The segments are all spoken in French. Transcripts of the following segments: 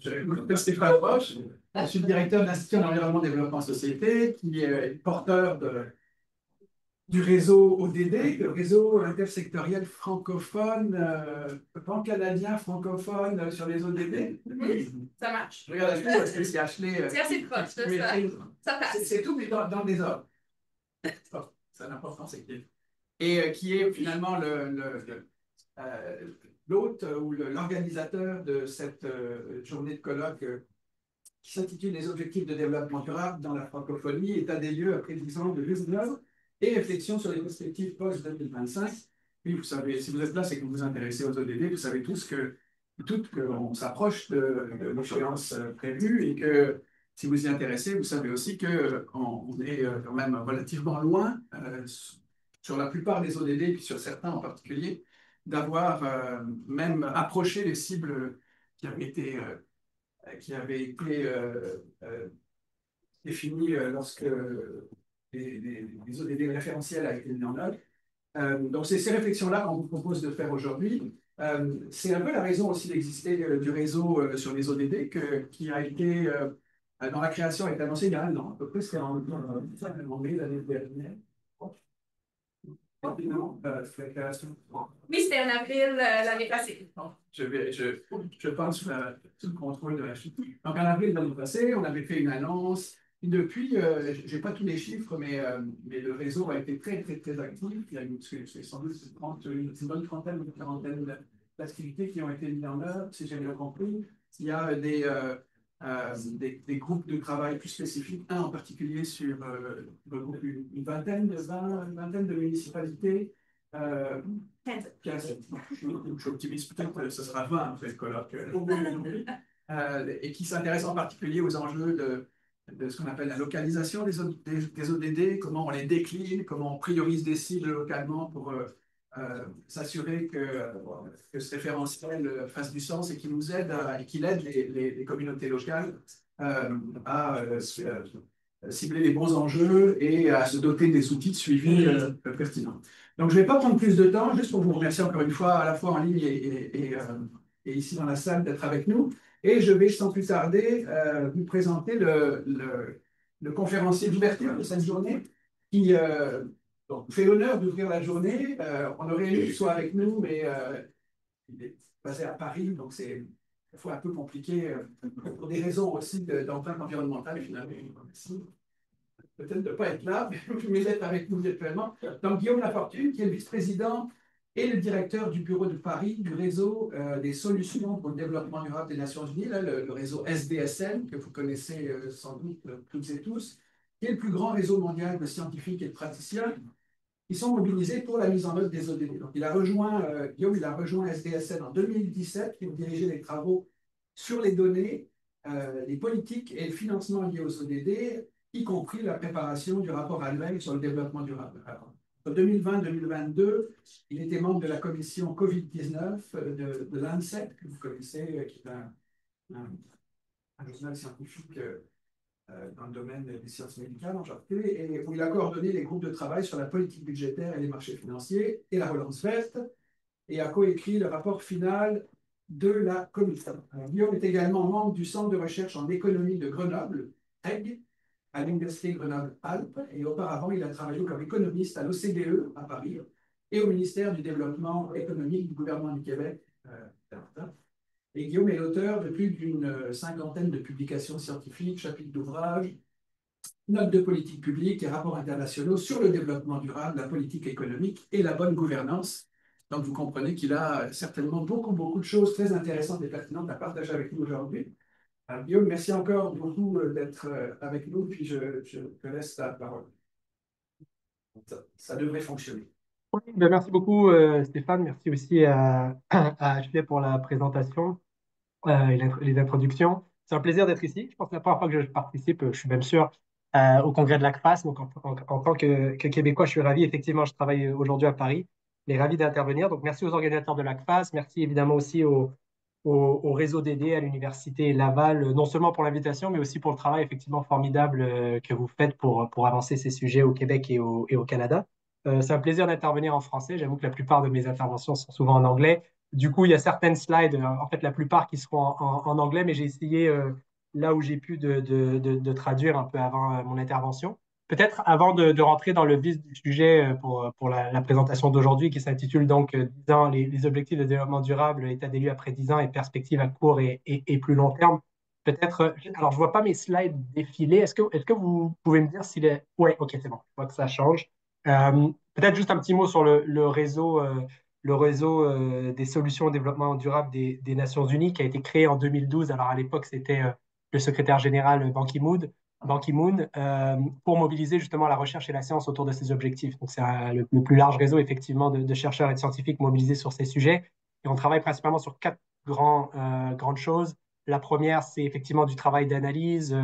Je m'appelle Stéphane Roche, je suis le directeur de l'Institut en environnement développement société, qui est porteur du réseau ODD, le réseau intersectoriel francophone, pan-canadien francophone sur les ODD. Ça marche. Je regarde Ashley parce que c'est Ashley. C'est assez proche de ça. Ça passe. C'est tout, mais dans le désordre. Oh, c'est l'importance, c'est qu'il et qui est finalement l'hôte ou l'organisateur de cette journée de colloque qui s'intitule Les objectifs de développement durable dans la francophonie, état des lieux après 10 ans de mise en œuvre et réflexion sur les perspectives post-2025. Puis, vous savez, si vous êtes là, c'est que vous vous intéressez aux ODD, vous savez tous qu'on s'approche de l'échéance prévue et que si vous y intéressez, vous savez aussi qu'on est quand même relativement loin sur la plupart des ODD, puis sur certains en particulier, d'avoir même approché les cibles qui avaient été définies lorsque les ODD référentiels a été mis en œuvre. Donc, c'est ces réflexions-là qu'on vous propose de faire aujourd'hui. C'est un peu la raison aussi d'exister du réseau sur les ODD qui a été, dont la création a été annoncée il y a un an, à peu près, c'était en mai l'année dernière. C'est la création. Oui, c'était en avril l'année passée. Je pense sous le contrôle de la chute. Donc, en avril de l'année passée, on avait fait une annonce. Et depuis, je n'ai pas tous les chiffres, mais le réseau a été très, très, très actif. Il y a sans doute une bonne trentaine ou une quarantaine d'activités qui ont été mises en œuvre, si j'ai bien compris. Il y a des groupes de travail plus spécifiques, un en particulier sur une vingtaine de municipalités. 15. Je suis optimiste, peut-être que ce sera 20 après le colloque. Et qui s'intéresse en particulier aux enjeux de ce qu'on appelle la localisation des ODD, comment on les décline, comment on priorise des cibles localement pour s'assurer que ce référentiel fasse du sens et qu'il nous aide et qu'il aide les communautés locales à cibler les bons enjeux et à se doter des outils de suivi pertinents. Donc, je ne vais pas prendre plus de temps, juste pour vous remercier encore une fois, à la fois en ligne et ici dans la salle, d'être avec nous. Et je vais, sans plus tarder, vous présenter le conférencier d'ouverture de cette journée qui fait l'honneur d'ouvrir la journée. On aurait aimé qu'il soit avec nous, mais il est basé à Paris, donc c'est parfois un peu compliqué pour des raisons aussi d'empreinte environnementale, finalement. Peut-être de ne pas être là, mais d'être avec nous virtuellement. Donc, Guillaume Lafortune, qui est le vice-président et le directeur du bureau de Paris du réseau des solutions pour le développement durable des Nations Unies, là, le réseau SDSN, que vous connaissez sans doute toutes et tous, qui est le plus grand réseau mondial de scientifiques et de praticiens qui sont mobilisés pour la mise en œuvre des ODD. Donc, Guillaume, il a rejoint SDSN en 2017, qui a dirigé les travaux sur les données, les politiques et le financement liés aux ODD, y compris la préparation du rapport annuel sur le développement durable. Alors, en 2020-2022, il était membre de la commission COVID-19 de l'ANSET, que vous connaissez, qui est un journal scientifique dans le domaine des sciences médicales en particulier, et où il a coordonné les groupes de travail sur la politique budgétaire et les marchés financiers et la relance verte, et a coécrit le rapport final de la commission. Guillaume est également membre du Centre de recherche en économie de Grenoble, EG, à l'Université Grenoble-Alpes, et auparavant, il a travaillé comme économiste à l'OCDE à Paris et au ministère du Développement économique du gouvernement du Québec. Et Guillaume est l'auteur de plus d'une cinquantaine de publications scientifiques, chapitres d'ouvrages, notes de politique publique et rapports internationaux sur le développement durable, la politique économique et la bonne gouvernance. Donc, vous comprenez qu'il a certainement beaucoup de choses très intéressantes et pertinentes à partager avec nous aujourd'hui. Alors, Guillaume, merci encore beaucoup d'être avec nous, puis je te laisse la parole. Ça devrait fonctionner. Oui, ben merci beaucoup Stéphane, merci aussi à Ashley pour la présentation et les introductions. C'est un plaisir d'être ici. Je pense que c'est la première fois que je participe, je suis même sûr, au congrès de l'ACFAS. Donc en tant que Québécois, je suis ravi. Effectivement, je travaille aujourd'hui à Paris, mais ravi d'intervenir. Donc merci aux organisateurs de l'ACFAS, merci évidemment aussi au réseau DD à l'Université Laval, non seulement pour l'invitation, mais aussi pour le travail effectivement formidable que vous faites pour avancer ces sujets au Québec et au Canada. C'est un plaisir d'intervenir en français. J'avoue que la plupart de mes interventions sont souvent en anglais. Du coup, il y a certaines slides, en fait la plupart qui seront en anglais, mais j'ai essayé là où j'ai pu de traduire un peu avant mon intervention. Peut-être avant de rentrer dans le vif du sujet pour la présentation d'aujourd'hui qui s'intitule donc 10 ans, les objectifs de développement durable, état des lieux après 10 ans et perspectives à court et plus long terme. Peut-être, alors je vois pas mes slides défiler. Est-ce que vous pouvez me dire s'il est... Oui, ok, c'est bon. Je vois que ça change. Peut-être juste un petit mot sur le réseau des solutions au développement durable des Nations Unies qui a été créé en 2012. Alors à l'époque, c'était le secrétaire général Ban Ki-moon, pour mobiliser justement la recherche et la science autour de ces objectifs. Donc c'est le plus large réseau effectivement de chercheurs et de scientifiques mobilisés sur ces sujets. Et on travaille principalement sur quatre grandes choses. La première, c'est effectivement du travail d'analyse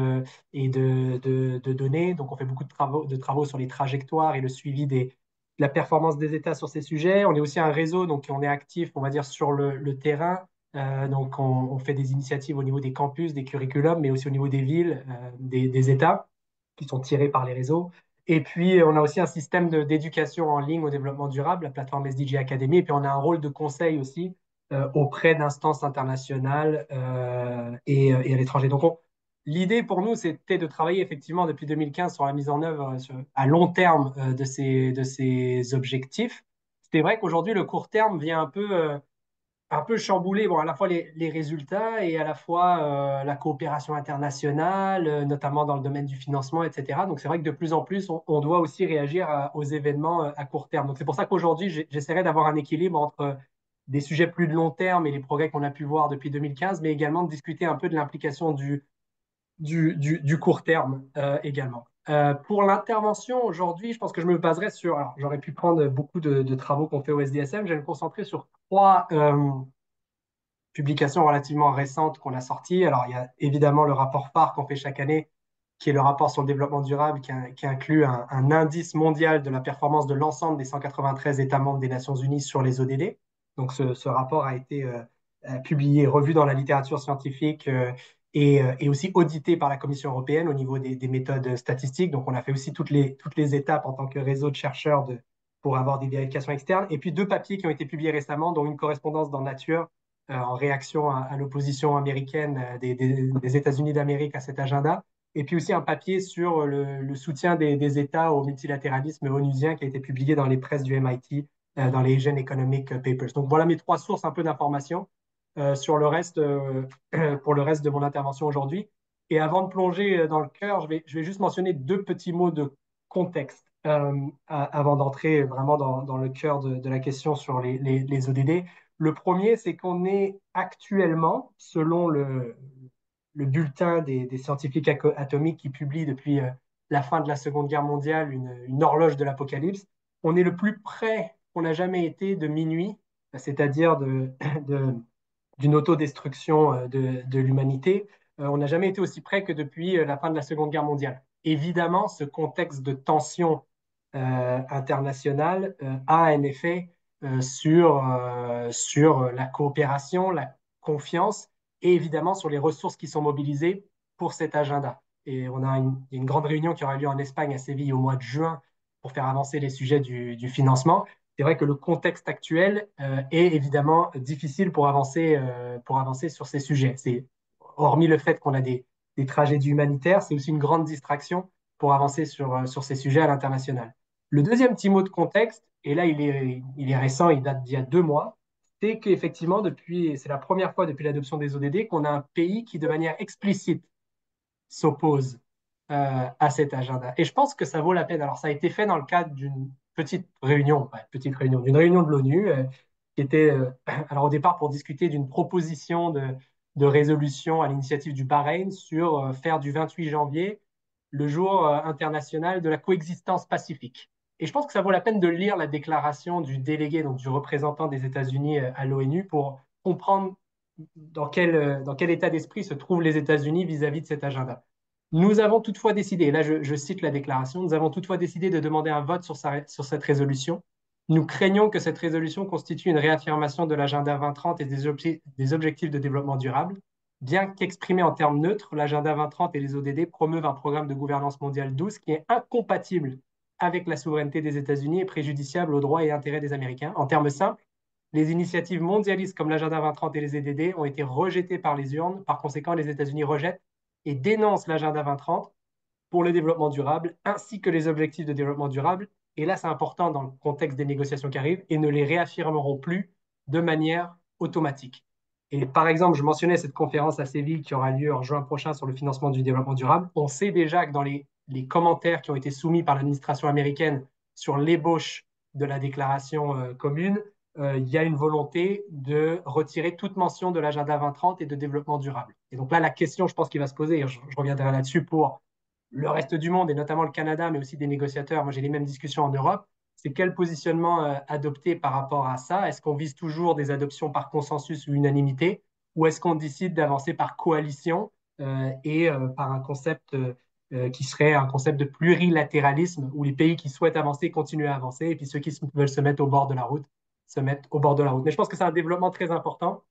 et de données. Donc, on fait beaucoup de travaux sur les trajectoires et le suivi de la performance des États sur ces sujets. On est aussi un réseau, donc on est actif, on va dire, sur le terrain. Donc, on fait des initiatives au niveau des campus, des curriculums, mais aussi au niveau des villes, des États, qui sont tirés par les réseaux. Et puis, on a aussi un système d'éducation en ligne au développement durable, la plateforme SDG Academy. Et puis, on a un rôle de conseil aussi auprès d'instances internationales et à l'étranger. Donc, l'idée pour nous, c'était de travailler effectivement depuis 2015 sur la mise en œuvre à long terme de ces objectifs. C'est vrai qu'aujourd'hui, le court terme vient un peu chambouler, bon, à la fois les résultats et à la fois la coopération internationale, notamment dans le domaine du financement, etc. Donc, c'est vrai que de plus en plus, on doit aussi réagir aux événements à court terme. Donc, c'est pour ça qu'aujourd'hui, j'essaierai d'avoir un équilibre entre des sujets plus de long terme et les progrès qu'on a pu voir depuis 2015, mais également de discuter un peu de l'implication du court terme également. Pour l'intervention aujourd'hui, je pense que je me baserai sur. Alors, j'aurais pu prendre beaucoup de travaux qu'on fait au SDSM. Je vais me concentrer sur trois publications relativement récentes qu'on a sorties. Alors, il y a évidemment le rapport phare qu'on fait chaque année, qui est le rapport sur le développement durable, qui inclut un indice mondial de la performance de l'ensemble des 193 États membres des Nations Unies sur les ODD. Donc, ce rapport a été publié, revu dans la littérature scientifique et aussi audité par la Commission européenne au niveau des méthodes statistiques. Donc, on a fait aussi toutes les étapes en tant que réseau de chercheurs pour avoir des vérifications externes. Et puis, deux papiers qui ont été publiés récemment, dont une correspondance dans Nature en réaction à l'opposition américaine des États-Unis d'Amérique à cet agenda. Et puis aussi un papier sur le soutien des États au multilatéralisme onusien qui a été publié dans les presses du MIT, dans les Asian Economic Papers. Donc voilà mes trois sources un peu d'informations sur le reste, pour le reste de mon intervention aujourd'hui. Et avant de plonger dans le cœur, je vais juste mentionner deux petits mots de contexte avant d'entrer vraiment dans le cœur de la question sur les ODD. Le premier, c'est qu'on est actuellement, selon le bulletin des scientifiques atomiques qui publie depuis la fin de la Seconde Guerre mondiale une horloge de l'apocalypse, on est le plus près qu'on n'a jamais été de minuit, c'est-à-dire de, d'une autodestruction de l'humanité. On n'a jamais été aussi près que depuis la fin de la Seconde Guerre mondiale. Évidemment, ce contexte de tension internationale a un effet sur la coopération, la confiance et évidemment sur les ressources qui sont mobilisées pour cet agenda. Et on a une grande réunion qui aura lieu en Espagne, à Séville, au mois de juin, pour faire avancer les sujets du financement. C'est vrai que le contexte actuel est évidemment difficile pour avancer sur ces sujets. Hormis le fait qu'on a des tragédies humanitaires, c'est aussi une grande distraction pour avancer sur ces sujets à l'international. Le deuxième petit mot de contexte, et là il est récent, il date d'il y a 2 mois, c'est qu'effectivement, c'est la première fois depuis l'adoption des ODD qu'on a un pays qui, de manière explicite, s'oppose à cet agenda. Et je pense que ça vaut la peine. Alors, ça a été fait dans le cadre d'une d'une réunion de l'ONU qui était, alors au départ, pour discuter d'une proposition de résolution à l'initiative du Bahreïn sur faire du 28 janvier le jour international de la coexistence pacifique. Et je pense que ça vaut la peine de lire la déclaration du délégué, donc du représentant des États-Unis à l'ONU, pour comprendre dans quel état d'esprit se trouvent les États-Unis vis-à-vis de cet agenda. Nous avons toutefois décidé, et là je cite la déclaration, nous avons toutefois décidé de demander un vote sur cette résolution. Nous craignons que cette résolution constitue une réaffirmation de l'agenda 2030 et des objectifs de développement durable. Bien qu'exprimé en termes neutres, l'agenda 2030 et les ODD promeuvent un programme de gouvernance mondiale douce qui est incompatible avec la souveraineté des États-Unis et préjudiciable aux droits et intérêts des Américains. En termes simples, Les initiatives mondialistes comme l'Agenda 2030 et les EDD ont été rejetées par les urnes. Par conséquent, les États-Unis rejettent et dénoncent l'Agenda 2030 pour le développement durable, ainsi que les objectifs de développement durable. Et là, c'est important dans le contexte des négociations qui arrivent, et ne les réaffirmeront plus de manière automatique. Et par exemple, je mentionnais cette conférence à Séville qui aura lieu en juin prochain sur le financement du développement durable. On sait déjà que dans les commentaires qui ont été soumis par l'administration américaine sur l'ébauche de la déclaration commune, il y a une volonté de retirer toute mention de l'agenda 2030 et de développement durable. Et donc là, la question, je pense, qui va se poser, et je reviendrai là-dessus pour le reste du monde, et notamment le Canada, mais aussi des négociateurs, moi j'ai les mêmes discussions en Europe, c'est quel positionnement adopter par rapport à ça? Est-ce qu'on vise toujours des adoptions par consensus ou unanimité, ou est-ce qu'on décide d'avancer par coalition et par un concept qui serait un concept de plurilatéralisme, où les pays qui souhaitent avancer continuent à avancer, et puis ceux qui veulent se mettre au bord de la route se mettent au bord de la route. Mais je pense que c'est un développement très important,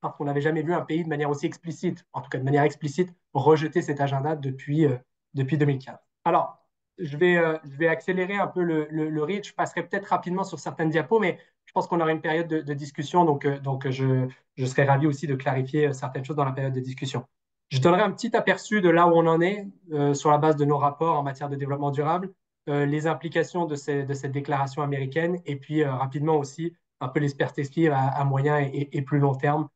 parce qu'on n'avait jamais vu un pays de manière aussi explicite, en tout cas de manière explicite, rejeter cet agenda depuis 2015. Alors, je vais accélérer un peu le rythme. Je passerai peut-être rapidement sur certaines diapos, mais je pense qu'on aura une période de discussion, donc je serai ravi aussi de clarifier certaines choses dans la période de discussion. Je donnerai un petit aperçu de là où on en est sur la base de nos rapports en matière de développement durable, les implications de cette déclaration américaine, et puis rapidement aussi un peu les perspectives à moyen et plus long terme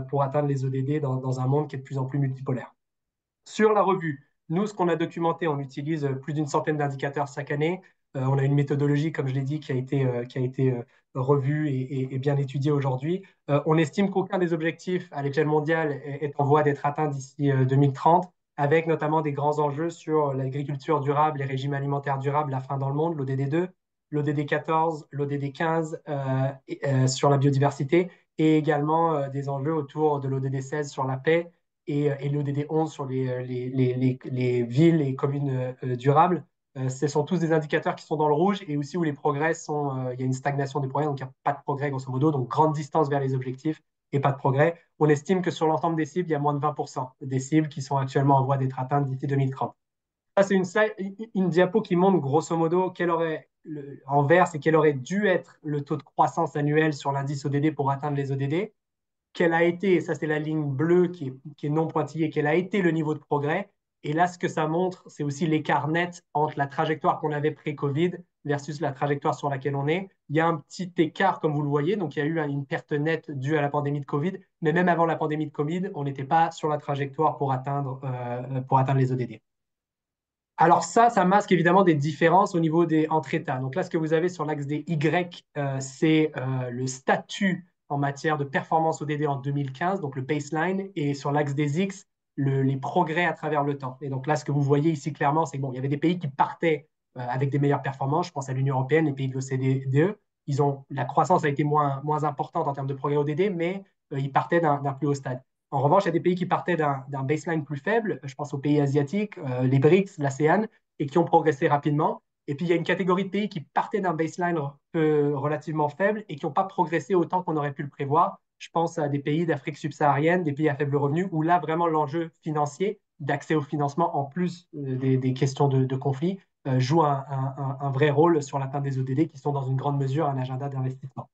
pour atteindre les ODD dans un monde qui est de plus en plus multipolaire. Sur la revue, nous, ce qu'on a documenté, on utilise plus d'une centaine d'indicateurs chaque année. On a une méthodologie, comme je l'ai dit, qui a été revue et bien étudiée aujourd'hui. On estime qu'aucun des objectifs à l'échelle mondiale est en voie d'être atteint d'ici 2030, avec notamment des grands enjeux sur l'agriculture durable, les régimes alimentaires durables, la faim dans le monde, l'ODD 2, l'ODD 14, l'ODD 15 sur la biodiversité, et également des enjeux autour de l'ODD 16 sur la paix et l'ODD 11 sur les villes et communes durables. Ce sont tous des indicateurs qui sont dans le rouge et aussi où les progrès sont, il y a une stagnation des progrès, donc il n'y a pas de progrès grosso modo, donc grande distance vers les objectifs et pas de progrès. On estime que sur l'ensemble des cibles, il y a moins de 20% des cibles qui sont actuellement en voie d'être atteintes d'ici 2030. Ça, c'est une diapo qui montre grosso modo en vert, c'est quel aurait dû être le taux de croissance annuel sur l'indice ODD pour atteindre les ODD, quelle a été, ça c'est la ligne bleue qui est non pointillée, quel a été le niveau de progrès. Et là, ce que ça montre, c'est aussi l'écart net entre la trajectoire qu'on avait pré-Covid versus la trajectoire sur laquelle on est. Il y a un petit écart, comme vous le voyez, donc il y a eu une perte nette due à la pandémie de Covid, mais même avant la pandémie de Covid, on n'était pas sur la trajectoire pour atteindre les ODD. Alors ça masque évidemment des différences au niveau des entre États. Donc là, ce que vous avez sur l'axe des Y, c'est le statut en matière de performance ODD en 2015, donc le baseline, et sur l'axe des X, les progrès à travers le temps. Et donc là, ce que vous voyez ici clairement, c'est bon, il y avait des pays qui partaient avec des meilleures performances. Je pense à l'Union européenne, les pays de l'OCDE. La croissance a été moins importante en termes de progrès ODD, mais ils partaient d'un plus haut stade. En revanche, il y a des pays qui partaient d'un baseline plus faible, je pense aux pays asiatiques, les BRICS, l'ASEAN, et qui ont progressé rapidement. Et puis, il y a une catégorie de pays qui partaient d'un baseline relativement faible et qui n'ont pas progressé autant qu'on aurait pu le prévoir. Je pense à des pays d'Afrique subsaharienne, des pays à faible revenu, où là, vraiment, l'enjeu financier d'accès au financement, en plus des questions de conflit, joue un vrai rôle sur l'atteinte des ODD, qui sont dans une grande mesure un agenda d'investissement.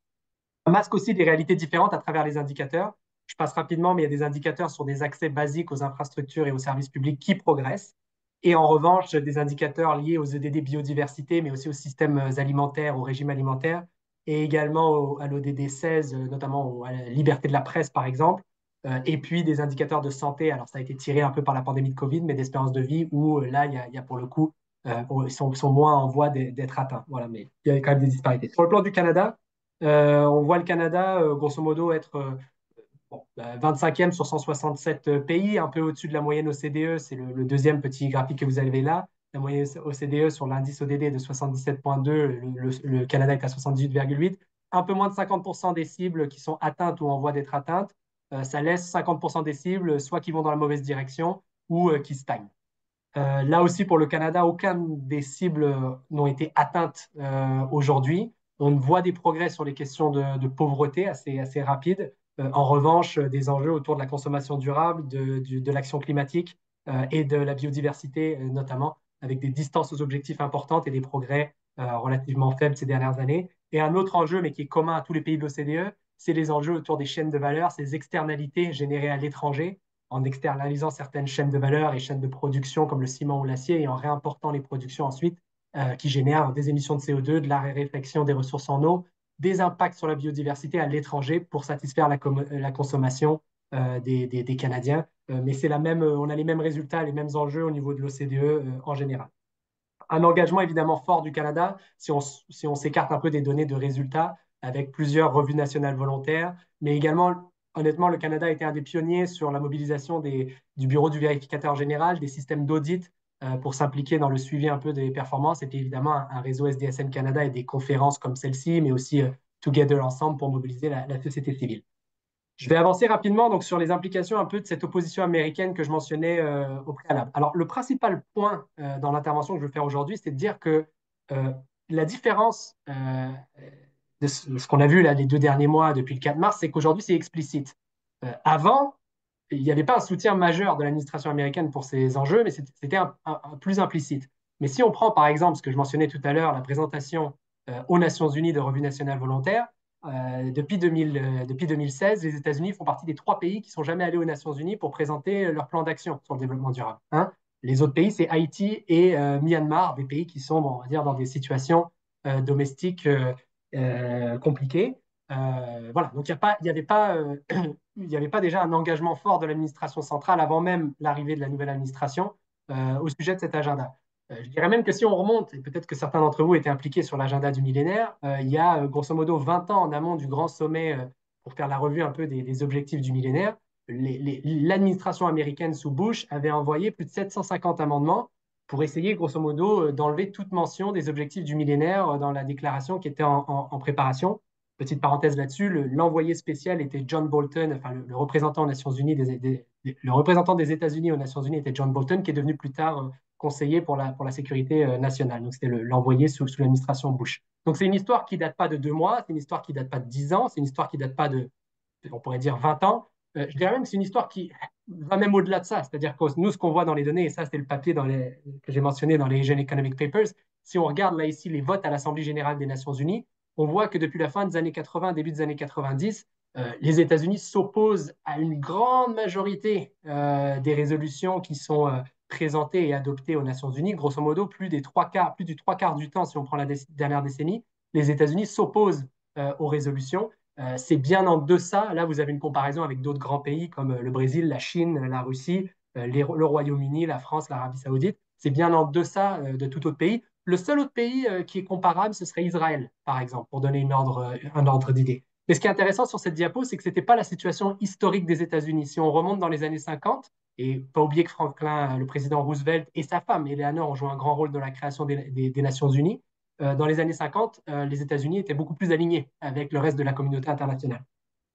Ça masque aussi des réalités différentes à travers les indicateurs. Je passe rapidement, mais il y a des indicateurs sur des accès basiques aux infrastructures et aux services publics qui progressent. Et en revanche, des indicateurs liés aux EDD biodiversité, mais aussi aux systèmes alimentaires, au régime alimentaire, et également à l'ODD 16, notamment à la liberté de la presse, par exemple. Et puis des indicateurs de santé. Alors, ça a été tiré un peu par la pandémie de Covid, mais d'espérance de vie, où là, il y a pour le coup, ils sont moins en voie d'être atteints. Voilà, mais il y a quand même des disparités. Sur le plan du Canada, on voit le Canada, grosso modo, être 25e sur 167 pays, un peu au-dessus de la moyenne OCDE. C'est le deuxième petit graphique que vous avez là. La moyenne OCDE sur l'indice ODD est de 77,2, le Canada est à 78,8. Un peu moins de 50% des cibles qui sont atteintes ou en voie d'être atteintes. Ça laisse 50% des cibles soit qui vont dans la mauvaise direction ou qui stagnent. Là aussi, pour le Canada, aucune des cibles n'ont été atteintes aujourd'hui. On voit des progrès sur les questions de pauvreté assez rapides. En revanche, des enjeux autour de la consommation durable, de l'action climatique et de la biodiversité notamment, avec des distances aux objectifs importantes et des progrès relativement faibles ces dernières années. Et un autre enjeu, mais qui est commun à tous les pays de l'OCDE, c'est les enjeux autour des chaînes de valeur, ces externalités générées à l'étranger, en externalisant certaines chaînes de valeur et chaînes de production comme le ciment ou l'acier et en réimportant les productions ensuite qui génèrent des émissions de CO2, de la réflexion des ressources en eau, des impacts sur la biodiversité à l'étranger pour satisfaire la consommation des Canadiens. Mais c'est on a les mêmes résultats, les mêmes enjeux au niveau de l'OCDE en général. Un engagement évidemment fort du Canada, si on s'écarte un peu des données de résultats, avec plusieurs revues nationales volontaires, mais également, honnêtement, le Canada a été un des pionniers sur la mobilisation du Bureau du vérificateur général, des systèmes d'audit pour s'impliquer dans le suivi un peu des performances. Et puis évidemment, un réseau SDSN Canada et des conférences comme celle-ci, mais aussi Together Ensemble pour mobiliser la société civile. Je vais avancer rapidement donc, sur les implications un peu de cette opposition américaine que je mentionnais au préalable. Alors, le principal point dans l'intervention que je veux faire aujourd'hui, c'est de dire que la différence de ce qu'on a vu là, les 2 derniers mois depuis le 4 mars, c'est qu'aujourd'hui, c'est explicite. Avant, il n'y avait pas un soutien majeur de l'administration américaine pour ces enjeux, mais c'était un plus implicite. Mais si on prend par exemple ce que je mentionnais tout à l'heure, la présentation aux Nations Unies de revues nationales volontaires, depuis 2016, les États-Unis font partie des 3 pays qui ne sont jamais allés aux Nations Unies pour présenter leur plan d'action sur le développement durable. Hein. Les autres pays, c'est Haïti et Myanmar, des pays qui sont, bon, on va dire, dans des situations domestiques compliquées. Voilà, donc il n'y avait pas, il avait pas déjà un engagement fort de l'administration centrale avant même l'arrivée de la nouvelle administration au sujet de cet agenda. Je dirais même que si on remonte, et peut-être que certains d'entre vous étaient impliqués sur l'agenda du millénaire, il y a grosso modo 20 ans en amont du grand sommet pour faire la revue un peu des objectifs du millénaire, l'administration américaine sous Bush avait envoyé plus de 750 amendements pour essayer grosso modo d'enlever toute mention des objectifs du millénaire dans la déclaration qui était en préparation. Petite parenthèse là-dessus, l'envoyé spécial était John Bolton, enfin le représentant aux Nations Unies le représentant des États-Unis aux Nations Unies était John Bolton, qui est devenu plus tard conseiller pour la sécurité nationale. Donc c'était l'envoyé sous l'administration Bush. Donc c'est une histoire qui date pas de 2 mois, c'est une histoire qui date pas de 10 ans, c'est une histoire qui date pas on pourrait dire 20 ans. Je dirais même que c'est une histoire qui va même au-delà de ça. C'est-à-dire que nous, ce qu'on voit dans les données, et ça c'est le papier que j'ai mentionné dans les Asian Economic Papers, si on regarde là ici les votes à l'Assemblée générale des Nations Unies, on voit que depuis la fin des années 80, début des années 90, les États-Unis s'opposent à une grande majorité des résolutions qui sont présentées et adoptées aux Nations Unies. Grosso modo, plus du 3 quarts du temps, si on prend la dernière décennie, les États-Unis s'opposent aux résolutions. C'est bien en deçà. Là, vous avez une comparaison avec d'autres grands pays comme le Brésil, la Chine, la Russie, le Royaume-Uni, la France, l'Arabie Saoudite. C'est bien en deçà de tout autre pays. Le seul autre pays qui est comparable, ce serait Israël, par exemple, pour donner un ordre d'idée. Mais ce qui est intéressant sur cette diapo, c'est que ce n'était pas la situation historique des États-Unis. Si on remonte dans les années 50, et pas oublier que Franklin, le président Roosevelt et sa femme, Eleanor, ont joué un grand rôle dans la création des Nations Unies, dans les années 50, les États-Unis étaient beaucoup plus alignés avec le reste de la communauté internationale.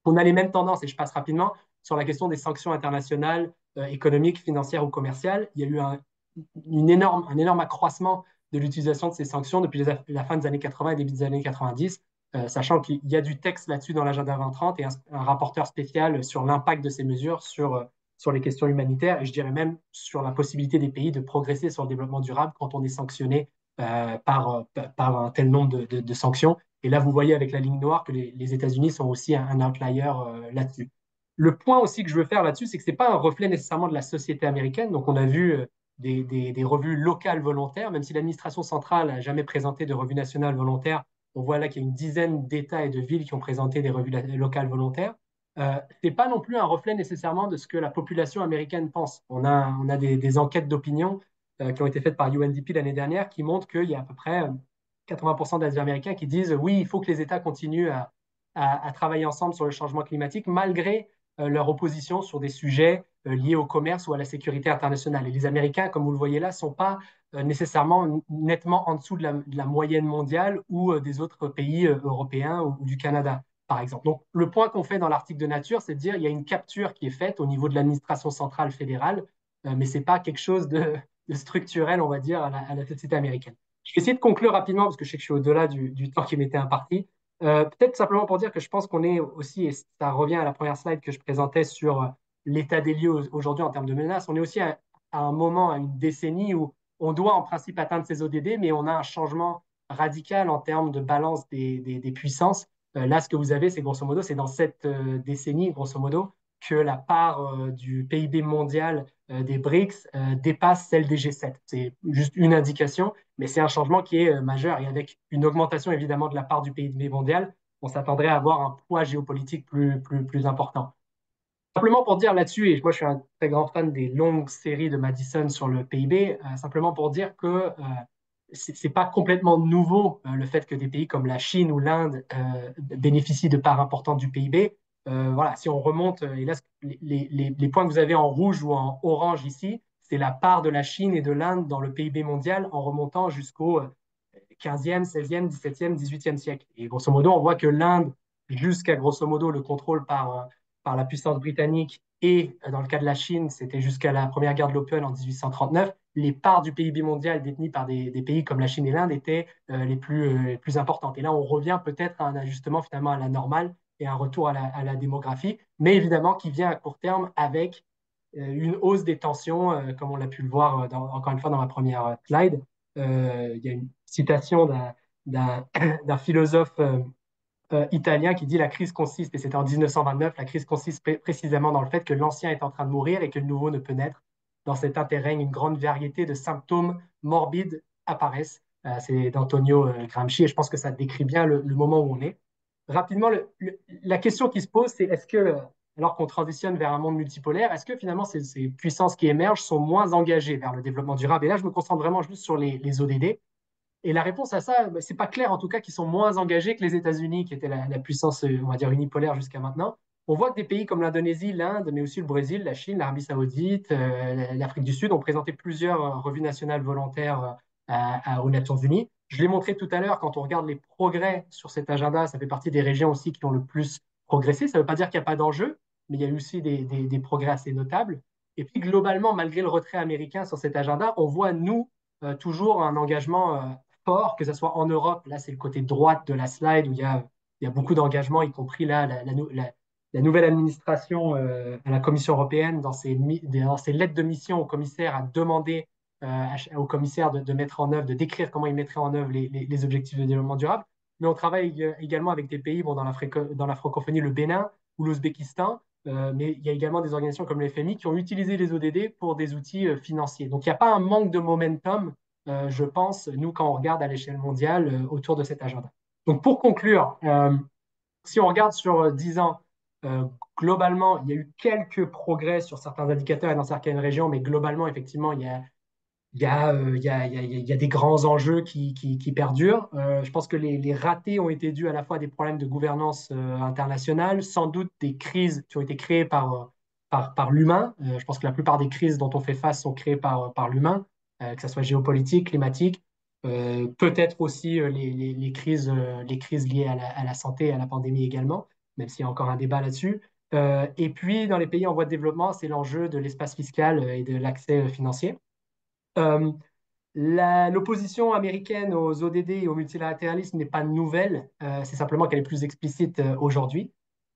On a les mêmes tendances, et je passe rapidement, sur la question des sanctions internationales, économiques, financières ou commerciales. Il y a eu un énorme accroissement de l'utilisation de ces sanctions depuis la fin des années 80 et début des années 90, sachant qu'il y a du texte là-dessus dans l'agenda 2030 et un rapporteur spécial sur l'impact de ces mesures sur les questions humanitaires, et je dirais même sur la possibilité des pays de progresser sur le développement durable quand on est sanctionné par un tel nombre de sanctions. Et là, vous voyez avec la ligne noire que les États-Unis sont aussi un outlier là-dessus. Le point aussi que je veux faire là-dessus, c'est que ce n'est pas un reflet nécessairement de la société américaine. Donc, on a vu des revues locales volontaires, même si l'administration centrale n'a jamais présenté de revues nationales volontaires. On voit là qu'il y a une dizaine d'États et de villes qui ont présenté des revues locales volontaires. Ce n'est pas non plus un reflet nécessairement de ce que la population américaine pense. On a des enquêtes d'opinion qui ont été faites par UNDP l'année dernière qui montrent qu'il y a à peu près 80% d'Asiens-Américains qui disent oui, il faut que les États continuent à travailler ensemble sur le changement climatique malgré leur opposition sur des sujets liés au commerce ou à la sécurité internationale. Et les Américains, comme vous le voyez là, ne sont pas nécessairement nettement en dessous de la moyenne mondiale ou des autres pays européens ou du Canada, par exemple. Donc, le point qu'on fait dans l'article de Nature, c'est de dire qu'il y a une capture qui est faite au niveau de l'administration centrale fédérale, mais ce n'est pas quelque chose de structurel, on va dire, à la société américaine. Je vais essayer de conclure rapidement, parce que je sais que je suis au-delà du temps qui m'était imparti. Peut-être simplement pour dire que je pense qu'on est aussi, et ça revient à la première slide que je présentais sur l'état des lieux aujourd'hui en termes de menaces, on est aussi à un moment, à une décennie où on doit en principe atteindre ces ODD, mais on a un changement radical en termes de balance des puissances. Là, ce que vous avez, c'est grosso modo, c'est dans cette décennie, grosso modo, que la part du PIB mondial des BRICS dépasse celle des G7. C'est juste une indication, mais c'est un changement qui est majeur. Et avec une augmentation évidemment de la part du PIB mondial, on s'attendrait à avoir un poids géopolitique plus important. Simplement pour dire là-dessus, et moi je suis un très grand fan des longues séries de Madison sur le PIB, simplement pour dire que c'est pas complètement nouveau le fait que des pays comme la Chine ou l'Inde bénéficient de parts importantes du PIB. Voilà, si on remonte, et là, les points que vous avez en rouge ou en orange ici, c'est la part de la Chine et de l'Inde dans le PIB mondial en remontant jusqu'au 15e, 16e, 17e, 18e siècle. Et grosso modo, on voit que l'Inde, jusqu'à grosso modo le contrôle par la puissance britannique, et dans le cas de la Chine, c'était jusqu'à la première guerre de l'opium en 1839, les parts du PIB mondial détenues par des pays comme la Chine et l'Inde étaient les plus importantes. Et là, on revient peut-être à un ajustement finalement à la normale et un retour à la démographie, mais évidemment qui vient à court terme avec une hausse des tensions, comme on l'a pu le voir encore une fois dans ma première slide. Il y a une citation d'un philosophe italien qui dit la crise consiste, et c'était en 1929, la crise consiste précisément dans le fait que l'ancien est en train de mourir et que le nouveau ne peut naître. Dans cet interrègne, une grande variété de symptômes morbides apparaissent. C'est d'Antonio Gramsci et je pense que ça décrit bien le moment où on est. Rapidement, la question qui se pose, c'est est-ce que, alors qu'on transitionne vers un monde multipolaire, est-ce que finalement ces puissances qui émergent sont moins engagées vers le développement durable? Et là, je me concentre vraiment juste sur les ODD. Et la réponse à ça, bah, c'est pas clair en tout cas qu'ils sont moins engagés que les États-Unis, qui étaient la puissance, on va dire, unipolaire jusqu'à maintenant. On voit que des pays comme l'Indonésie, l'Inde, mais aussi le Brésil, la Chine, l'Arabie Saoudite, l'Afrique du Sud ont présenté plusieurs revues nationales volontaires aux Nations Unies. Je l'ai montré tout à l'heure, quand on regarde les progrès sur cet agenda, ça fait partie des régions aussi qui ont le plus progressé. Ça ne veut pas dire qu'il n'y a pas d'enjeu, mais il y a eu aussi des progrès assez notables. Et puis globalement, malgré le retrait américain sur cet agenda, on voit, nous, toujours un engagement fort, que ce soit en Europe, là c'est le côté droite de la slide où il y a beaucoup d'engagement, y compris là la nouvelle administration à la Commission européenne, dans ses lettres de mission au commissaire, a demandé au commissaire de mettre en œuvre, de décrire comment il mettrait en œuvre les objectifs de développement durable. Mais on travaille également avec des pays, bon, dans la francophonie, le Bénin ou l'Ouzbékistan, mais il y a également des organisations comme le FMI qui ont utilisé les ODD pour des outils financiers. Donc il n'y a pas un manque de momentum, je pense, nous, quand on regarde à l'échelle mondiale autour de cet agenda. Donc pour conclure, si on regarde sur 10 ans, euh, globalement, il y a eu quelques progrès sur certains indicateurs et dans certaines régions, mais globalement, effectivement, il y a des grands enjeux qui perdurent. Je pense que les ratés ont été dus à la fois à des problèmes de gouvernance internationale, sans doute des crises qui ont été créées par l'humain. Je pense que la plupart des crises dont on fait face sont créées par l'humain, que ce soit géopolitique, climatique, peut-être aussi les crises liées à la santé et à la pandémie également, même s'il y a encore un débat là-dessus. Et puis, dans les pays en voie de développement, c'est l'enjeu de l'espace fiscal et de l'accès financier. Euh, L'opposition américaine aux ODD et au multilatéralisme n'est pas nouvelle, c'est simplement qu'elle est plus explicite aujourd'hui.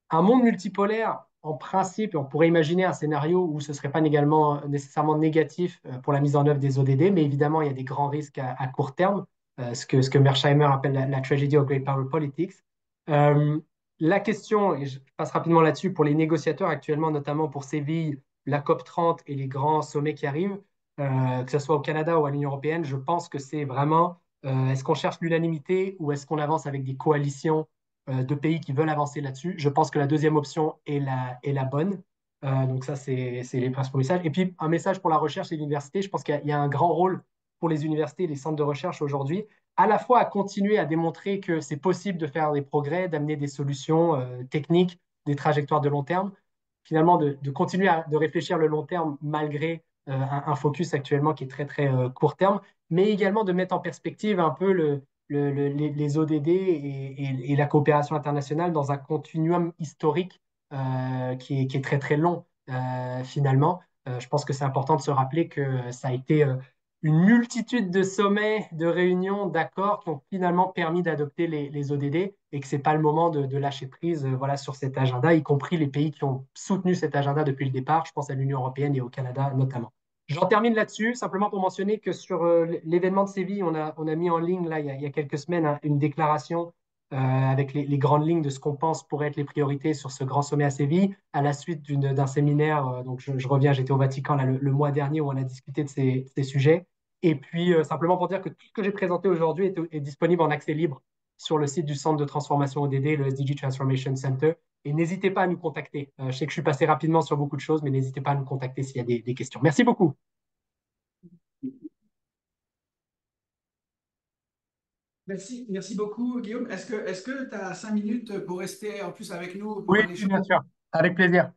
Un monde multipolaire, en principe, on pourrait imaginer un scénario où ce ne serait pas également nécessairement négatif pour la mise en œuvre des ODD, mais évidemment, il y a des grands risques à court terme, ce que Mersheimer appelle la tragedy of great power politics. Euh, la question, et je passe rapidement là-dessus, pour les négociateurs actuellement, notamment pour Séville, la COP30 et les grands sommets qui arrivent, que ce soit au Canada ou à l'Union européenne, je pense que c'est vraiment est-ce qu'on cherche l'unanimité ou est-ce qu'on avance avec des coalitions de pays qui veulent avancer là-dessus? Je pense que la deuxième option est la bonne. Donc ça, c'est les principaux messages. Et puis, un message pour la recherche et l'université. Je pense qu'il y a un grand rôle pour les universités et les centres de recherche aujourd'hui, à la fois à continuer à démontrer que c'est possible de faire des progrès, d'amener des solutions techniques, des trajectoires de long terme, finalement de continuer de réfléchir le long terme malgré un focus actuellement qui est très très court terme, mais également de mettre en perspective un peu les ODD et la coopération internationale dans un continuum historique qui est très très long finalement. Je pense que c'est important de se rappeler que ça a été une multitude de sommets, de réunions, d'accords qui ont finalement permis d'adopter les ODD et que ce n'est pas le moment de lâcher prise voilà, sur cet agenda, y compris les pays qui ont soutenu cet agenda depuis le départ. Je pense à l'Union européenne et au Canada notamment. J'en termine là-dessus, simplement pour mentionner que sur l'événement de Séville, on a mis en ligne là, il y a quelques semaines une déclaration avec les grandes lignes de ce qu'on pense pourraient être les priorités sur ce grand sommet à Séville, à la suite d'un séminaire. Donc, je reviens, j'étais au Vatican là, le mois dernier où on a discuté de ces sujets. Et puis, simplement pour dire que tout ce que j'ai présenté aujourd'hui est disponible en accès libre sur le site du Centre de transformation ODD, le SDG Transformation Center. Et n'hésitez pas à nous contacter. Je sais que je suis passé rapidement sur beaucoup de choses, mais n'hésitez pas à nous contacter s'il y a des questions. Merci beaucoup. Merci beaucoup, Guillaume. Est-ce que tu as 5 minutes pour rester en plus avec nous pour Oui, un échange? bien sûr. Avec plaisir.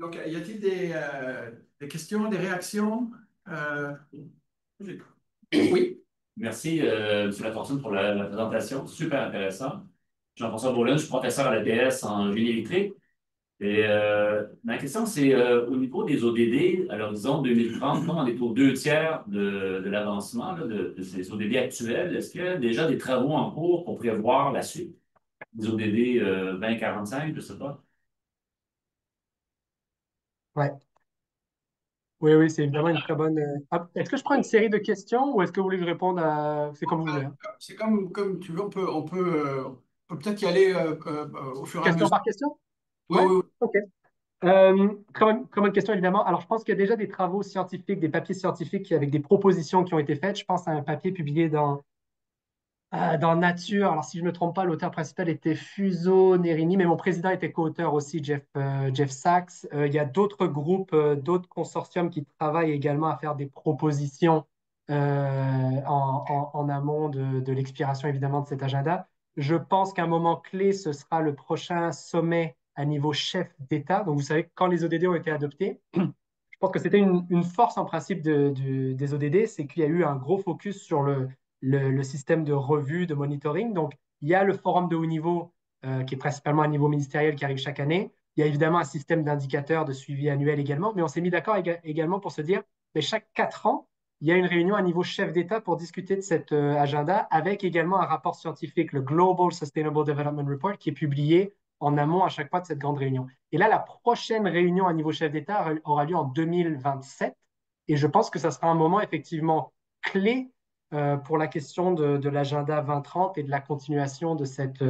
Donc, y a-t-il des questions, des réactions? Oui. Merci, M. Lafortune, pour la présentation. Super intéressant. Jean-François Beaulin, je suis professeur à l'ATS en génie électrique. Et ma question, c'est au niveau des ODD, à l'horizon 2030, comme on est aux 2 tiers de l'avancement de ces ODD actuels, est-ce qu'il y a déjà des travaux en cours pour prévoir la suite des ODD 2045, je ne sais pas? Ouais. Oui, oui, c'est évidemment une très bonne. Est-ce que je prends une série de questions ou est-ce que vous voulez que je réponde à. C'est comme vous voulez, hein. C'est comme tu veux, on peut peut-être y aller au fur et à Question mesure. par question? Oui, Ouais, oui, ok. Très bonne question, évidemment. Alors, je pense qu'il y a déjà des travaux scientifiques, des papiers scientifiques avec des propositions qui ont été faites. Je pense à un papier publié dans Nature. Alors, si je ne me trompe pas, l'auteur principal était Fuso Nerini, mais mon président était co-auteur aussi, Jeff Sachs. Il y a d'autres groupes, d'autres consortiums qui travaillent également à faire des propositions en amont de l'expiration, évidemment, de cet agenda. Je pense qu'un moment clé, ce sera le prochain sommet à niveau chef d'État. Donc, vous savez, quand les ODD ont été adoptés, je pense que c'était une force en principe des ODD, c'est qu'il y a eu un gros focus sur le système de revue, de monitoring. Donc, il y a le forum de haut niveau, qui est principalement un niveau ministériel qui arrive chaque année. Il y a évidemment un système d'indicateurs de suivi annuel également, mais on s'est mis d'accord également pour se dire, mais chaque 4 ans, il y a une réunion à niveau chef d'État pour discuter de cet agenda, avec également un rapport scientifique, le Global Sustainable Development Report, qui est publié en amont à chaque fois de cette grande réunion. Et là, la prochaine réunion à niveau chef d'État aura lieu en 2027. Et je pense que ça sera un moment effectivement clé pour la question de l'agenda 2030 et de la continuation de cet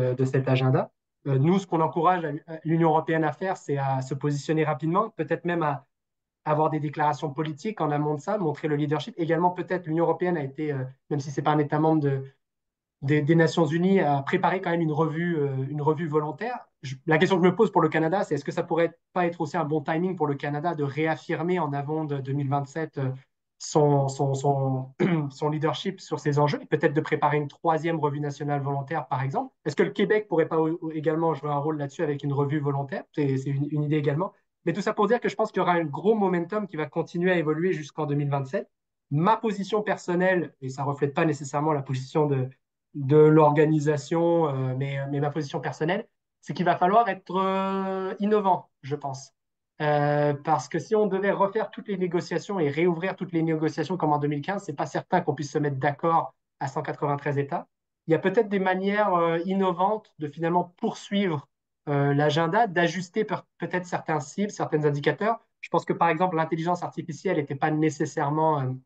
agenda. Nous, ce qu'on encourage l'Union européenne à faire, c'est à se positionner rapidement, peut-être même à avoir des déclarations politiques en amont de ça, montrer le leadership. Également, peut-être l'Union européenne a été, même si ce n'est pas un État membre des Nations Unies, a préparé quand même une revue volontaire. La question que je me pose pour le Canada, c'est est-ce que ça pourrait pas être aussi un bon timing pour le Canada de réaffirmer en avant de 2027 son leadership sur ces enjeux et peut-être de préparer une troisième revue nationale volontaire, par exemple. Est-ce que le Québec pourrait pas également jouer un rôle là-dessus avec une revue volontaire? C'est une idée également. Mais tout ça pour dire que je pense qu'il y aura un gros momentum qui va continuer à évoluer jusqu'en 2027. Ma position personnelle, et ça ne reflète pas nécessairement la position de l'organisation, mais ma position personnelle, c'est qu'il va falloir être innovant, je pense. Parce que si on devait refaire toutes les négociations et réouvrir toutes les négociations comme en 2015, c'est pas certain qu'on puisse se mettre d'accord à 193 États. Il y a peut-être des manières innovantes de finalement poursuivre l'agenda, d'ajuster peut-être certains cibles, certains indicateurs. Je pense que par exemple, l'intelligence artificielle n'était pas nécessairement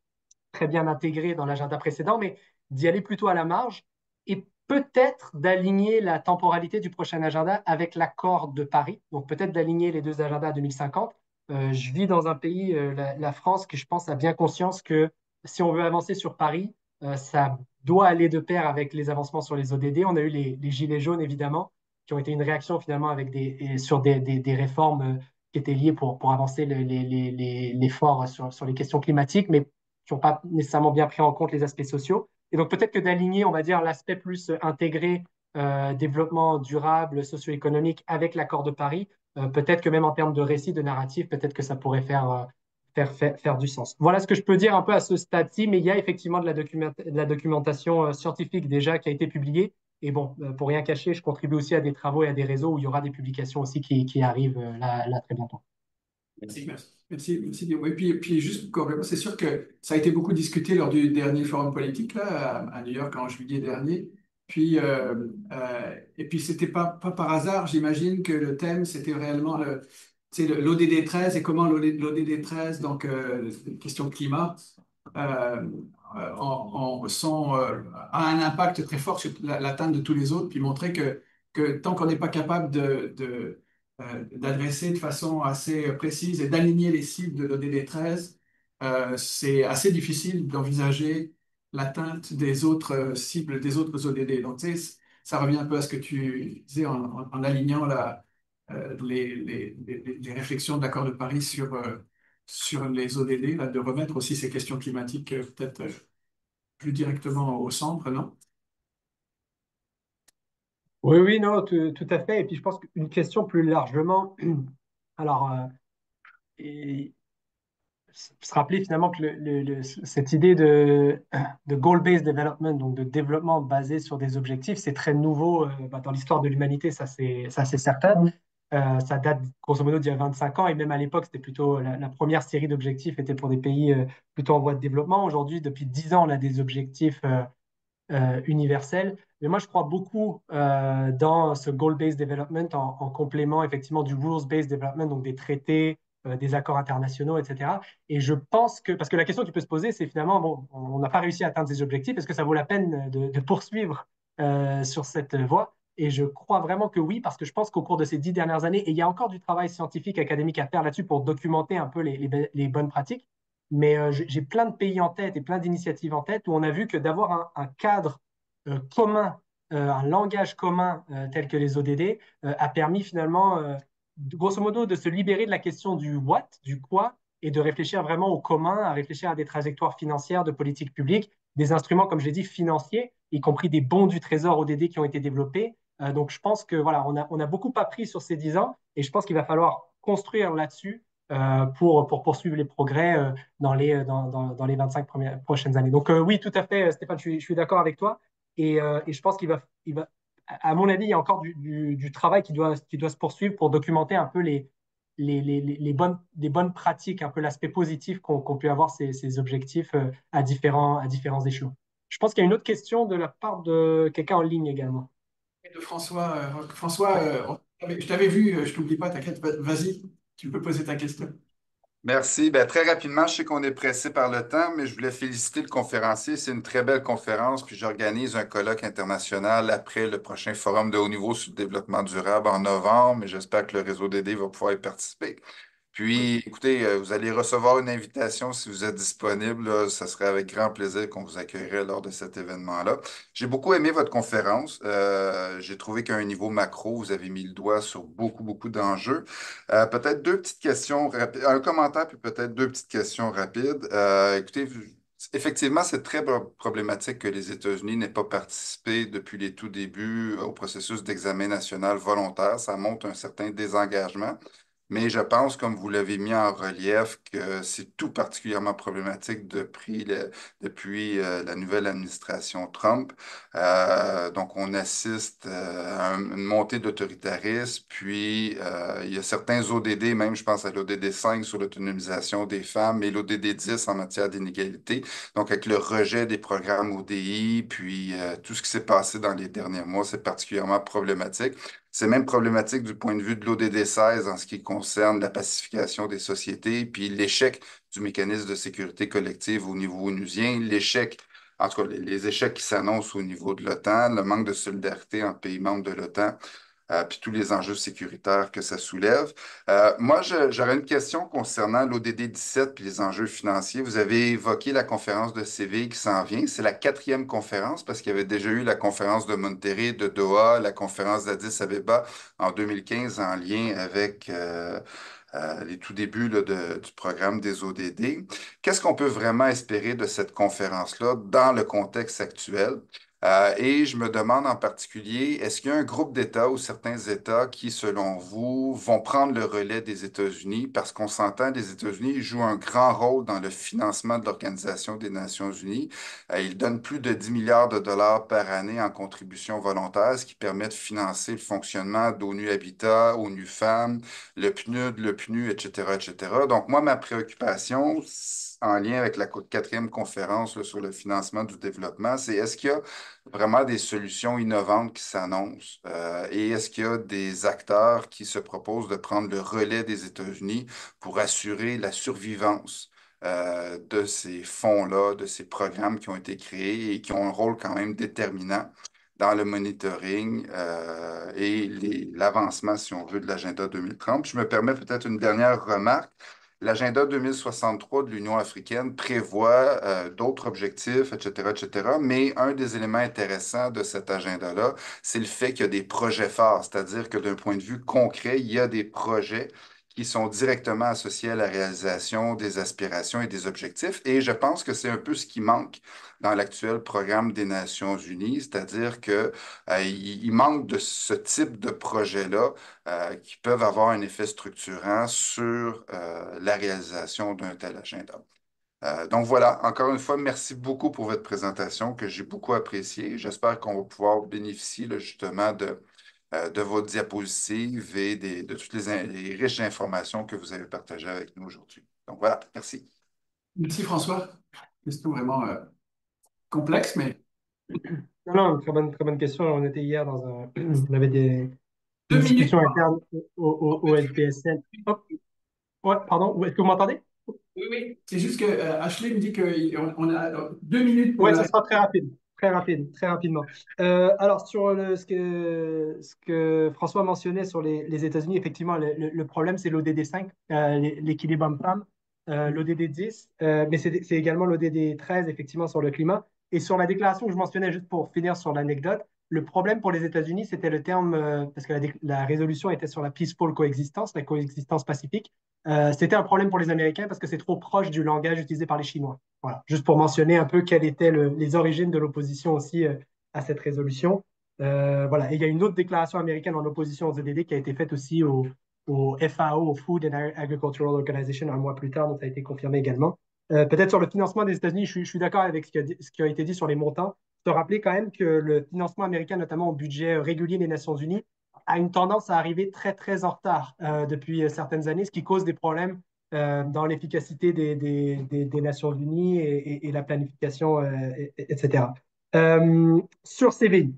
très bien intégrée dans l'agenda précédent, mais d'y aller plutôt à la marge et peut-être d'aligner la temporalité du prochain agenda avec l'accord de Paris. Donc peut-être d'aligner les deux agendas à 2050. Je vis dans un pays, la France, qui je pense a bien conscience que si on veut avancer sur Paris, ça doit aller de pair avec les avancements sur les ODD. On a eu les gilets jaunes, évidemment, qui ont été une réaction finalement avec sur des réformes qui étaient liées pour avancer l'effort sur les questions climatiques, mais qui n'ont pas nécessairement bien pris en compte les aspects sociaux. Et donc peut-être que d'aligner, on va dire, l'aspect plus intégré, développement durable, socio-économique avec l'accord de Paris, peut-être que même en termes de récit, de narratif, peut-être que ça pourrait faire du sens. Voilà ce que je peux dire un peu à ce stade-ci, mais il y a effectivement de la documentation scientifique déjà qui a été publiée. Et bon, pour rien cacher, je contribue aussi à des travaux et à des réseaux où il y aura des publications aussi qui arrivent là très bientôt. Merci. Merci, Guillaume. Et puis juste c'est sûr que ça a été beaucoup discuté lors du dernier forum politique là, à New York en juillet dernier. Et puis c'était pas par hasard, j'imagine que le thème c'était réellement l'ODD 13 et comment l'ODD 13, donc question climat, a un impact très fort sur l'atteinte de tous les autres, puis montrer que tant qu'on n'est pas capable d'adresser de façon assez précise et d'aligner les cibles de l'ODD 13, c'est assez difficile d'envisager l'atteinte des autres cibles, des autres ODD. Donc, tu sais, ça revient un peu à ce que tu disais en alignant les réflexions de l'accord de Paris sur les ODD, là, de remettre aussi ces questions climatiques peut-être plus directement au centre, non? Oui, oui, non, tout à fait. Et puis je pense qu'une question plus largement, alors, et se rappeler finalement que cette idée de goal-based development, donc de développement basé sur des objectifs, c'est très nouveau dans l'histoire de l'humanité, ça c'est certain. Ça date grosso modo d'il y a 25 ans et même à l'époque, c'était plutôt la première série d'objectifs était pour des pays plutôt en voie de développement. Aujourd'hui, depuis 10 ans, on a des objectifs universel. Mais moi, je crois beaucoup dans ce goal-based development en complément effectivement du rules-based development, donc des traités, des accords internationaux, etc. Et je pense que, parce que la question que tu peux se poser, c'est finalement, bon, on n'a pas réussi à atteindre ces objectifs, est-ce que ça vaut la peine de poursuivre sur cette voie? Et je crois vraiment que oui, parce que je pense qu'au cours de ces 10 dernières années, et il y a encore du travail scientifique, académique à faire là-dessus pour documenter un peu les bonnes pratiques, mais j'ai plein de pays en tête et plein d'initiatives en tête où on a vu que d'avoir un cadre commun, un langage commun tel que les ODD a permis finalement, grosso modo, de se libérer de la question du what, du quoi, et de réfléchir vraiment au commun, à réfléchir à des trajectoires financières, de politique publique, des instruments, comme je l'ai dit, financiers, y compris des bons du trésor ODD qui ont été développés. Donc je pense que voilà, on a beaucoup appris sur ces 10 ans et je pense qu'il va falloir construire là-dessus pour poursuivre les progrès dans les 25 prochaines années. Donc oui, tout à fait, Stéphane, je suis d'accord avec toi. Et je pense à mon avis, il y a encore du travail qui doit se poursuivre pour documenter un peu les bonnes pratiques, un peu l'aspect positif qu'ont pu avoir ces objectifs à différents échelons. Je pense qu'il y a une autre question de la part de quelqu'un en ligne également. De François, François, je t'avais vu, je t'oublie pas, t'inquiète, vas-y, tu peux poser ta question. Merci. Ben, très rapidement, je sais qu'on est pressé par le temps, mais je voulais féliciter le conférencier. C'est une très belle conférence, puis j'organise un colloque international après le prochain forum de haut niveau sur le développement durable en novembre, mais j'espère que le réseau DD va pouvoir y participer. Puis, écoutez, vous allez recevoir une invitation si vous êtes disponible, là. Ça serait avec grand plaisir qu'on vous accueillerait lors de cet événement-là. J'ai beaucoup aimé votre conférence. J'ai trouvé qu'à un niveau macro, vous avez mis le doigt sur beaucoup, beaucoup d'enjeux. Peut-être deux petites questions rapides, un commentaire, puis peut-être deux petites questions rapides. Écoutez, effectivement, c'est très problématique que les États-Unis n'aient pas participé depuis les tout débuts au processus d'examen national volontaire. Ça montre un certain désengagement. Mais je pense, comme vous l'avez mis en relief, que c'est tout particulièrement problématique depuis la nouvelle administration Trump. Donc, on assiste à une montée d'autoritarisme, puis il y a certains ODD, même je pense à l'ODD 5 sur l'autonomisation des femmes et l'ODD 10 en matière d'inégalité. Donc, avec le rejet des programmes ODI, puis tout ce qui s'est passé dans les derniers mois, c'est particulièrement problématique. C'est même problématique du point de vue de l'ODD 16 en ce qui concerne la pacification des sociétés, puis l'échec du mécanisme de sécurité collective au niveau onusien, l'échec, en tout cas les échecs qui s'annoncent au niveau de l'OTAN, le manque de solidarité entre pays membres de l'OTAN, puis tous les enjeux sécuritaires que ça soulève. Moi, j'aurais une question concernant l'ODD 17 puis les enjeux financiers. Vous avez évoqué la conférence de Séville qui s'en vient. C'est la quatrième conférence parce qu'il y avait déjà eu la conférence de Monterrey, de Doha, la conférence d'Addis Abeba en 2015 en lien avec les tout débuts là, du programme des ODD. Qu'est-ce qu'on peut vraiment espérer de cette conférence-là dans le contexte actuel? Et je me demande en particulier, est-ce qu'il y a un groupe d'États ou certains États qui, selon vous, vont prendre le relais des États-Unis? Parce qu'on s'entend, les États-Unis jouent un grand rôle dans le financement de l'Organisation des Nations Unies. Ils donnent plus de 10 milliards de dollars par année en contributions volontaires, ce qui permet de financer le fonctionnement d'ONU Habitat, ONU Femmes, le PNUD, le PNU, etc., etc. Donc, moi, ma préoccupation, en lien avec la quatrième conférence là, sur le financement du développement, c'est est-ce qu'il y a vraiment des solutions innovantes qui s'annoncent? Et est-ce qu'il y a des acteurs qui se proposent de prendre le relais des États-Unis pour assurer la survivance de ces fonds-là, de ces programmes qui ont été créés et qui ont un rôle quand même déterminant dans le monitoring et l'avancement, si on veut, de l'agenda 2030. Je me permets peut-être une dernière remarque. L'agenda 2063 de l'Union africaine prévoit d'autres objectifs, etc., etc. Mais un des éléments intéressants de cet agenda-là, c'est le fait qu'il y a des projets phares, c'est-à-dire que d'un point de vue concret, il y a des projets qui sont directement associés à la réalisation des aspirations et des objectifs. Et je pense que c'est un peu ce qui manque dans l'actuel programme des Nations unies, c'est-à-dire que, il manque de ce type de projet-là qui peuvent avoir un effet structurant sur la réalisation d'un tel agenda. Donc voilà, encore une fois, merci beaucoup pour votre présentation que j'ai beaucoup appréciée. J'espère qu'on va pouvoir bénéficier là, justement de vos diapositives et de toutes les riches informations que vous avez partagées avec nous aujourd'hui. Donc voilà, merci. Merci François. Question vraiment complexe, mais Non, non, très bonne question. On était hier dans un. On avait une 2 minutes. discussion interne au LPSL. Hop, ouais, pardon, est-ce que vous m'entendez? Oui, oui. C'est juste que Ashley me dit qu'on a 2 minutes pour Oui, la. ça sera très rapide. Très rapide, très rapidement. Alors, sur ce que François mentionnait sur les États-Unis, effectivement, le problème, c'est l'ODD 5, l'équilibre homme-femme, l'ODD 10, mais c'est également l'ODD 13, effectivement, sur le climat. Et sur la déclaration que je mentionnais, juste pour finir sur l'anecdote, le problème pour les États-Unis, c'était le terme, parce que la résolution était sur la peaceful coexistence, la coexistence pacifique. C'était un problème pour les Américains parce que c'est trop proche du langage utilisé par les Chinois. Voilà, juste pour mentionner un peu quelles étaient les origines de l'opposition aussi à cette résolution. Voilà, et il y a une autre déclaration américaine en opposition aux EDD qui a été faite aussi au FAO, au Food and Agricultural Organization, un mois plus tard, donc ça a été confirmé également. Peut-être sur le financement des États-Unis, je suis d'accord avec ce qui a été dit sur les montants. Se rappeler quand même que le financement américain, notamment au budget régulier des Nations Unies, a une tendance à arriver très, très en retard depuis certaines années, ce qui cause des problèmes dans l'efficacité des Nations Unies et la planification, etc. Sur CVI,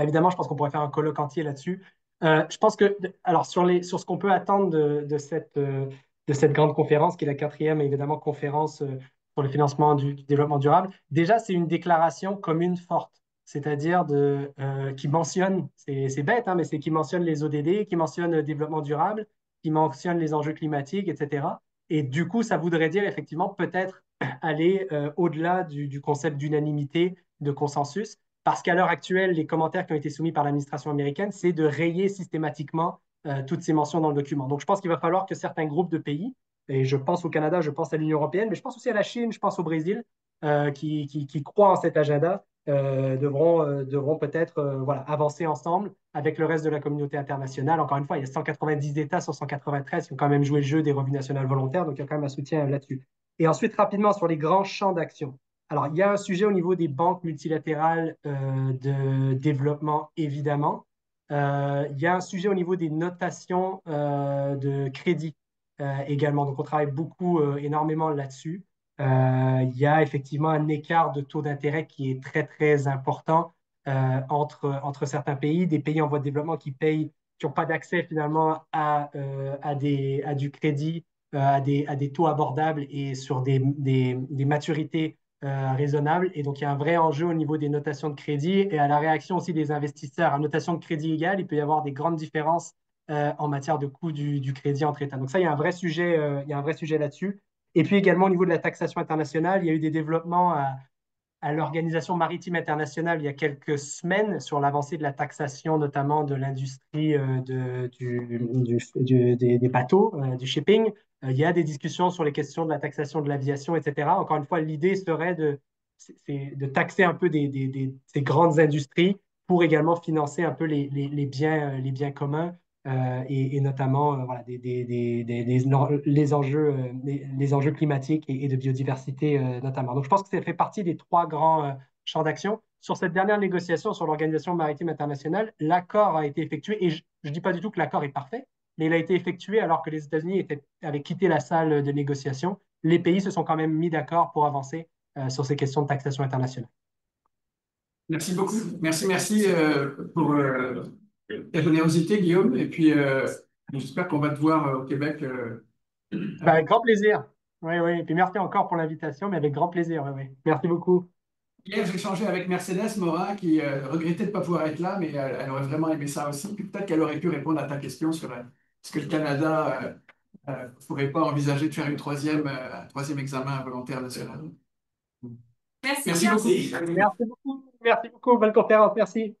évidemment, je pense qu'on pourrait faire un colloque entier là-dessus. Je pense que, alors, sur ce qu'on peut attendre de cette grande conférence, qui est la quatrième, évidemment, conférence sur le financement du développement durable, déjà, c'est une déclaration commune forte, c'est-à-dire qui mentionne, c'est bête, hein, mais c'est qui mentionne les ODD, qui mentionne le développement durable, qui mentionne les enjeux climatiques, etc. Et du coup, ça voudrait dire effectivement peut-être aller au-delà du concept d'unanimité, de consensus, parce qu'à l'heure actuelle, les commentaires qui ont été soumis par l'administration américaine, c'est de rayer systématiquement toutes ces mentions dans le document. Donc, je pense qu'il va falloir que certains groupes de pays, et je pense au Canada, je pense à l'Union européenne, mais je pense aussi à la Chine, je pense au Brésil, qui croient en cet agenda, devront peut-être voilà, avancer ensemble avec le reste de la communauté internationale. Encore une fois, il y a 190 États sur 193 qui ont quand même joué le jeu des revues nationales volontaires, donc il y a quand même un soutien là-dessus. Et ensuite, rapidement, sur les grands champs d'action. Alors, il y a un sujet au niveau des banques multilatérales de développement, évidemment. Il y a un sujet au niveau des notations de crédit également. Donc, on travaille beaucoup, énormément là-dessus. Il y a effectivement un écart de taux d'intérêt qui est très, très important entre certains pays, des pays en voie de développement qui n'ont pas d'accès finalement à du crédit, à des taux abordables et sur des maturités raisonnable. Et donc, il y a un vrai enjeu au niveau des notations de crédit et à la réaction aussi des investisseurs. À notation de crédit égale, il peut y avoir des grandes différences en matière de coût du crédit entre États. Donc ça, il y a un vrai sujet, il y a un vrai sujet là-dessus. Et puis également au niveau de la taxation internationale, il y a eu des développements à l'Organisation maritime internationale il y a quelques semaines sur l'avancée de la taxation, notamment de l'industrie des bateaux, du shipping. Il y a des discussions sur les questions de la taxation de l'aviation, etc. Encore une fois, l'idée serait de taxer un peu ces grandes industries pour également financer un peu les biens communs et notamment voilà, les enjeux climatiques et de biodiversité notamment. Donc, je pense que ça fait partie des trois grands champs d'action. Sur cette dernière négociation sur l'Organisation maritime internationale, l'accord a été effectué, et je ne dis pas du tout que l'accord est parfait, mais il a été effectué alors que les États-Unis avaient quitté la salle de négociation. Les pays se sont quand même mis d'accord pour avancer sur ces questions de taxation internationale. Merci beaucoup. Merci pour ta générosité, Guillaume. Et puis, j'espère qu'on va te voir au Québec. Avec grand plaisir. Oui, oui. Et puis merci encore pour l'invitation, mais avec grand plaisir. Oui, oui. Merci beaucoup. Hier, j'ai échangé avec Mercedes Morin qui regrettait de ne pas pouvoir être là, mais elle aurait vraiment aimé ça aussi. Puis peut-être qu'elle aurait pu répondre à ta question sur est-ce que le Canada ne pourrait pas envisager de faire un troisième examen volontaire national. Merci Merci bien. beaucoup. Merci beaucoup. Merci beaucoup. Bonne conférence. Merci.